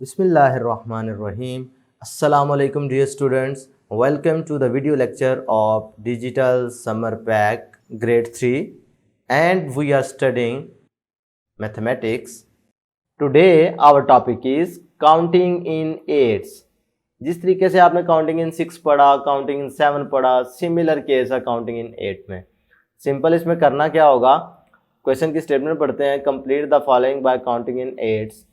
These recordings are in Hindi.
Bismillahirrahmanirrahim. Assalamualaikum dear students. Welcome to the video lecture of Digital Summer Pack Grade 3 and we are studying mathematics. Today our topic is counting in eights. जिस तरीके से आपने काउंटिंग इन 6 पढ़ा, काउंटिंग इन 7 पढ़ा, सिमिलर केस है काउंटिंग इन 8 में। सिंपल इसमें करना क्या होगा, क्वेश्चन की स्टेटमेंट पढ़ते हैं, complete the following by counting in eights.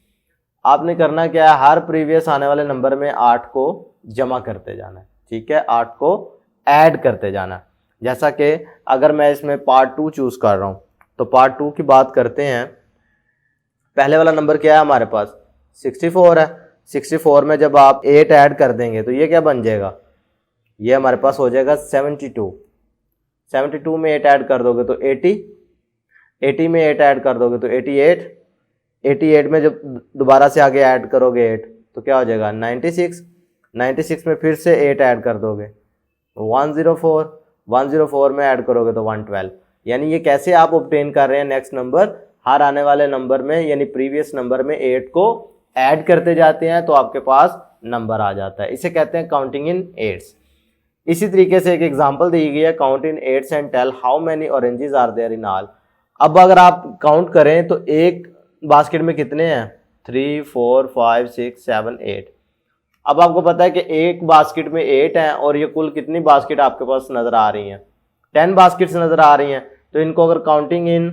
आपने करना क्या है, हर प्रीवियस आने वाले नंबर में 8 को जमा करते जाना है, ठीक है, 8 को ऐड करते जाना है। जैसा कि अगर मैं इसमें पार्ट 2 चूज कर रहा हूं तो पार्ट 2 की बात करते हैं। पहले वाला नंबर क्या है हमारे पास 64 है। 64 में जब आप 8 ऐड कर देंगे तो ये क्या बन जाएगा, ये हमारे पास हो जाएगा 72। 72 में 8 ऐड कर दोगे तो 80, 80 में 8 ऐड कर दोगे तो 88, 88 में जब दोबारा से आगे ऐड करोगे 8 तो क्या हो जाएगा 96, 96 में फिर से 8 ऐड कर दोगे 104, 104 में ऐड करोगे तो 112। यानी ये कैसे आप ऑब्टेन कर रहे हैं नेक्स्ट नंबर, हर आने वाले नंबर में यानी प्रीवियस नंबर में 8 को ऐड करते जाते हैं तो आपके पास नंबर आ जाता है। इसे कहते हैं काउंटिंग इन एट्स। इसी तरीके से एक एग्जांपल दी गई है, count in eights and tell how many oranges are there in all. अब अगर आप काउंट करें तो एक बास्केट में कितने हैं 3, 4, 5, 6, 7, 8। अब आपको पता है कि एक बास्केट में 8 हैं और ये कुल कितनी बास्केट आपके पास नजर आ रही हैं, 10 बास्केट्स नजर आ रही हैं। तो इनको अगर काउंटिंग इन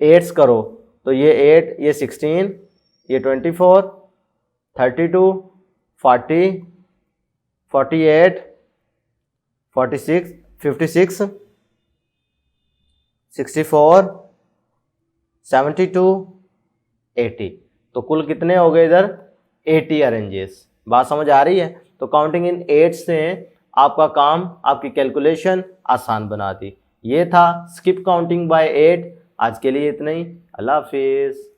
एट्स करो तो ये 8, ये 16, ये 24, 32, 40, 48, 46, 56, 64, 72, 80। तो कुल कितने हो गए इधर 80 अरेंजेस। बात समझ आ रही है। तो काउंटिंग इन 8 से आपका काम, आपकी कैलकुलेशन आसान बना दी। ये था स्किप काउंटिंग बाय 8। आज के लिए इतना ही। अल्लाह हाफिज।